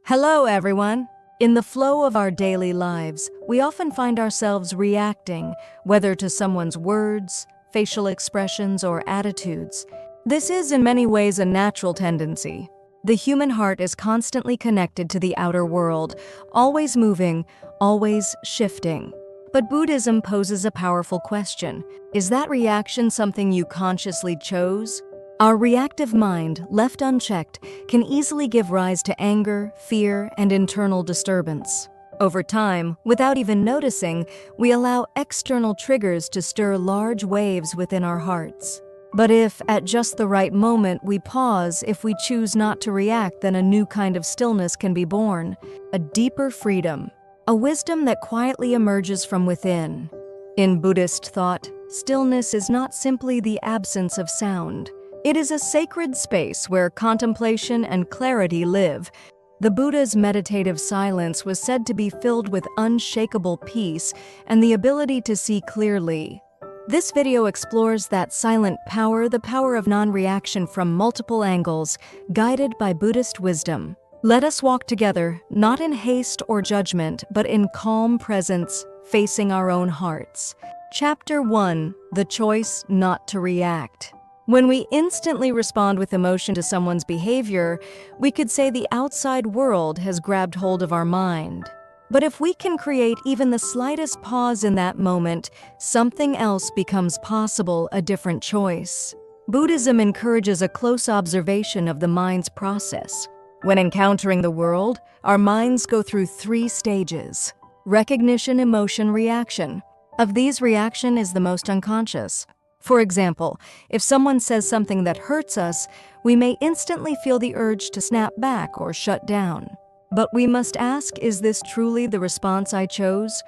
Hello, everyone. In the flow of our daily lives, we often find ourselves reacting, whether to someone's words, facial expressions, or attitudes. This is in many ways a natural tendency. The human heart is constantly connected to the outer world, always moving, always shifting. But Buddhism poses a powerful question. Is that reaction something you consciously chose? Our reactive mind, left unchecked, can easily give rise to anger, fear, and internal disturbance. Over time, without even noticing, we allow external triggers to stir large waves within our hearts. But if, at just the right moment, we pause, if we choose not to react, then a new kind of stillness can be born, a deeper freedom, a wisdom that quietly emerges from within. In Buddhist thought, stillness is not simply the absence of sound. It is a sacred space where contemplation and clarity live. The Buddha's meditative silence was said to be filled with unshakable peace and the ability to see clearly. This video explores that silent power, the power of non-reaction from multiple angles, guided by Buddhist wisdom. Let us walk together, not in haste or judgment, but in calm presence, facing our own hearts. Chapter 1: The Choice Not to React. When we instantly respond with emotion to someone's behavior, we could say the outside world has grabbed hold of our mind. But if we can create even the slightest pause in that moment, something else becomes possible, a different choice. Buddhism encourages a close observation of the mind's process. When encountering the world, our minds go through 3 stages: recognition, emotion, reaction. Of these, reaction is the most unconscious. For example, if someone says something that hurts us, we may instantly feel the urge to snap back or shut down. But we must ask, is this truly the response I chose?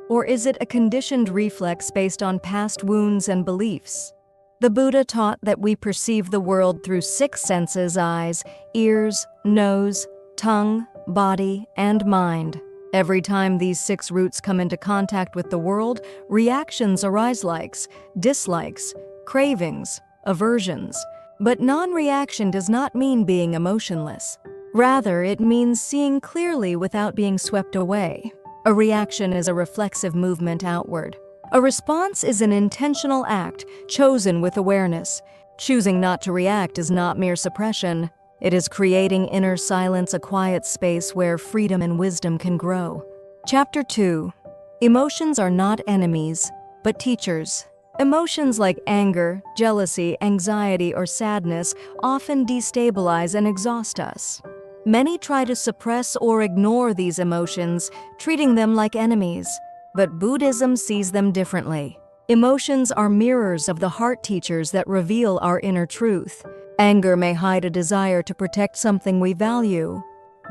Or is it a conditioned reflex based on past wounds and beliefs? The Buddha taught that we perceive the world through 6 senses: eyes, ears, nose, tongue, body, and mind. Every time these 6 roots come into contact with the world, reactions arise: likes, dislikes, cravings, aversions. But non-reaction does not mean being emotionless. Rather, it means seeing clearly without being swept away. A reaction is a reflexive movement outward. A response is an intentional act, chosen with awareness. Choosing not to react is not mere suppression. It is creating inner silence, a quiet space where freedom and wisdom can grow. Chapter 2: Emotions are not enemies, but teachers. Emotions like anger, jealousy, anxiety, or sadness often destabilize and exhaust us. Many try to suppress or ignore these emotions, treating them like enemies. But Buddhism sees them differently. Emotions are mirrors of the heart teachers that reveal our inner truth. Anger may hide a desire to protect something we value.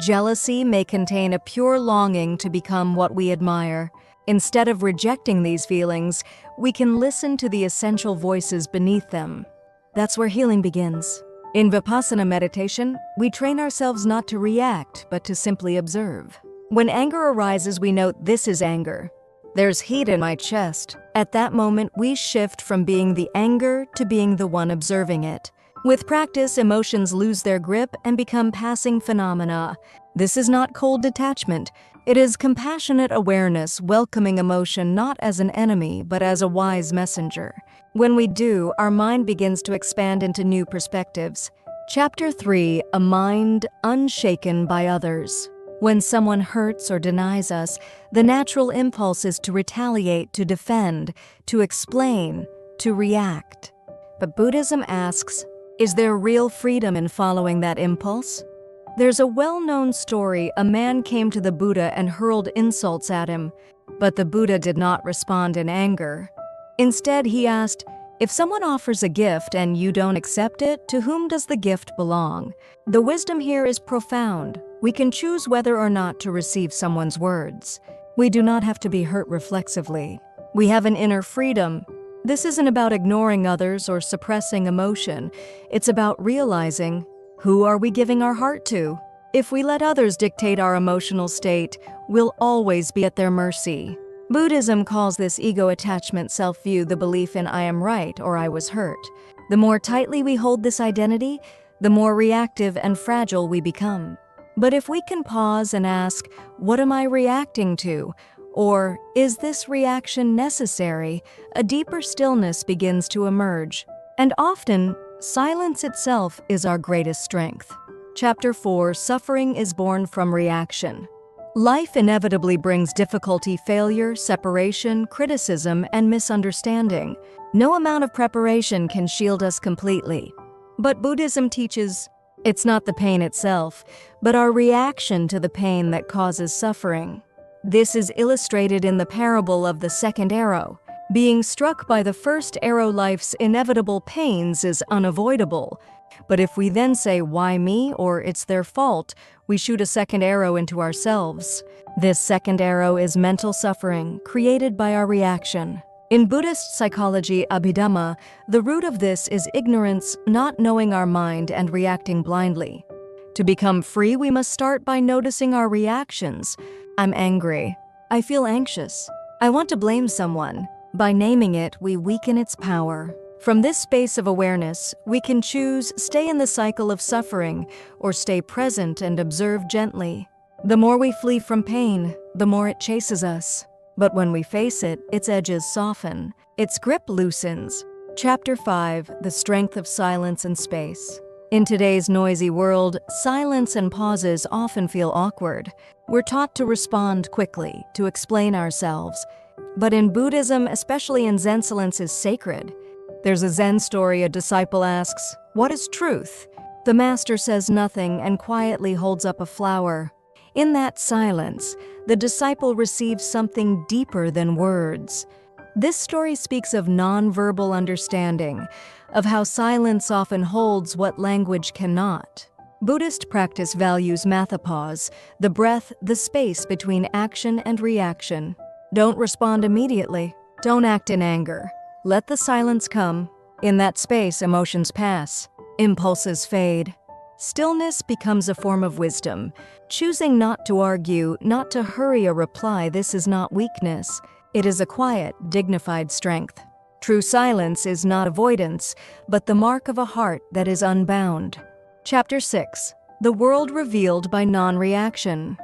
Jealousy may contain a pure longing to become what we admire. Instead of rejecting these feelings, we can listen to the essential voices beneath them. That's where healing begins. In Vipassana meditation, we train ourselves not to react, but to simply observe. When anger arises, we note, this is anger. There's heat in my chest. At that moment, we shift from being the anger to being the one observing it. With practice, emotions lose their grip and become passing phenomena. This is not cold detachment. It is compassionate awareness, welcoming emotion not as an enemy, but as a wise messenger. When we do, our mind begins to expand into new perspectives. Chapter 3: A Mind Unshaken by Others. When someone hurts or denies us, the natural impulse is to retaliate, to defend, to explain, to react. But Buddhism asks, is there real freedom in following that impulse? There's a well-known story. A man came to the Buddha and hurled insults at him, but the Buddha did not respond in anger. Instead, he asked, if someone offers a gift and you don't accept it, to whom does the gift belong? The wisdom here is profound. We can choose whether or not to receive someone's words. We do not have to be hurt reflexively. We have an inner freedom. This isn't about ignoring others or suppressing emotion. It's about realizing, who are we giving our heart to? If we let others dictate our emotional state, we'll always be at their mercy. Buddhism calls this ego attachment self-view, the belief in I am right or I was hurt. The more tightly we hold this identity, the more reactive and fragile we become. But if we can pause and ask, what am I reacting to? Or, is this reaction necessary? A deeper stillness begins to emerge. And often, silence itself is our greatest strength. Chapter 4: Suffering is born from reaction. Life inevitably brings difficulty, failure, separation, criticism, and misunderstanding. No amount of preparation can shield us completely. But Buddhism teaches it's not the pain itself, but our reaction to the pain that causes suffering. This is illustrated in the parable of the second arrow. Being struck by the first arrow, life's inevitable pains, is unavoidable. But if we then say, why me, or it's their fault, we shoot a second arrow into ourselves. This second arrow is mental suffering, created by our reaction. In Buddhist psychology, Abhidhamma, the root of this is ignorance, not knowing our mind and reacting blindly. To become free, we must start by noticing our reactions. I'm angry. I feel anxious. I want to blame someone. By naming it, we weaken its power. From this space of awareness, we can choose stay in the cycle of suffering or stay present and observe gently. The more we flee from pain, the more it chases us. But when we face it, its edges soften, its grip loosens. Chapter 5: The Strength of Silence and Space. In today's noisy world, silence and pauses often feel awkward. We're taught to respond quickly, to explain ourselves. But in Buddhism, especially in Zen, silence is sacred. There's a Zen story. A disciple asks, "What is truth?" The master says nothing and quietly holds up a flower. In that silence, the disciple receives something deeper than words. This story speaks of non-verbal understanding, of how silence often holds what language cannot. Buddhist practice values mathapause, the breath, the space between action and reaction. Don't respond immediately. Don't act in anger. Let the silence come. In that space, emotions pass. Impulses fade. Stillness becomes a form of wisdom. Choosing not to argue, not to hurry a reply, this is not weakness. It is a quiet, dignified strength. True silence is not avoidance, but the mark of a heart that is unbound. Chapter 6: The World Revealed by Non-Reaction.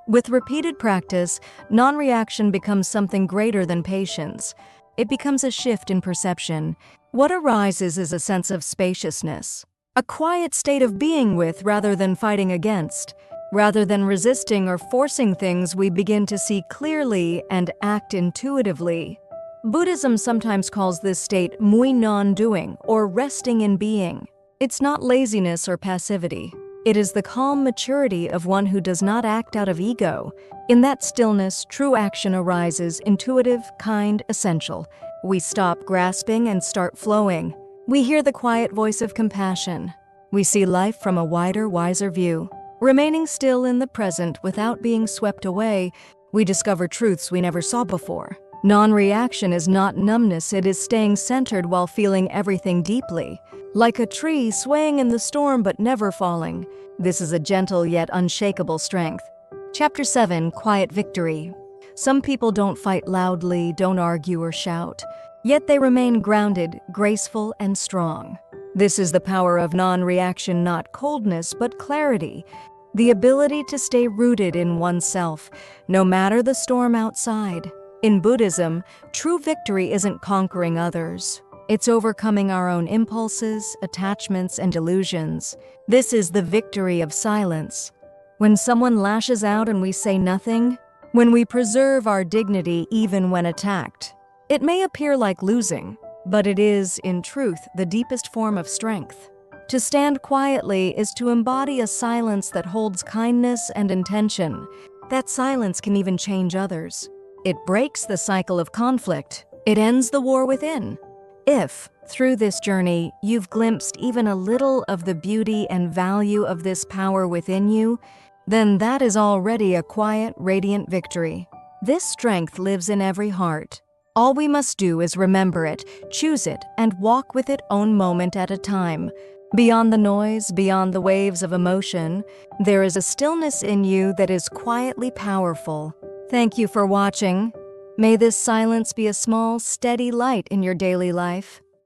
With repeated practice, non-reaction becomes something greater than patience. It becomes a shift in perception. What arises is a sense of spaciousness, a quiet state of being with rather than fighting against. Rather than resisting or forcing things, we begin to see clearly and act intuitively. Buddhism sometimes calls this state mui non-doing, or resting in being. It's not laziness or passivity. It is the calm maturity of one who does not act out of ego. In that stillness, true action arises, intuitive, kind, essential. We stop grasping and start flowing. We hear the quiet voice of compassion. We see life from a wider, wiser view. Remaining still in the present without being swept away, we discover truths we never saw before. Non-reaction is not numbness, it is staying centered while feeling everything deeply. Like a tree swaying in the storm but never falling, this is a gentle yet unshakable strength. Chapter 7: Quiet Victory. Some people don't fight loudly, don't argue or shout, yet they remain grounded, graceful, and strong. This is the power of non-reaction, not coldness, but clarity. The ability to stay rooted in oneself, no matter the storm outside. In Buddhism, true victory isn't conquering others. It's overcoming our own impulses, attachments, and delusions. This is the victory of silence. When someone lashes out and we say nothing, when we preserve our dignity even when attacked, it may appear like losing, but it is, in truth, the deepest form of strength. To stand quietly is to embody a silence that holds kindness and intention. That silence can even change others. It breaks the cycle of conflict. It ends the war within. If, through this journey, you've glimpsed even a little of the beauty and value of this power within you, then that is already a quiet, radiant victory. This strength lives in every heart. All we must do is remember it, choose it, and walk with it own moment at a time. Beyond the noise, beyond the waves of emotion, there is a stillness in you that is quietly powerful. Thank you for watching. May this silence be a small, steady light in your daily life.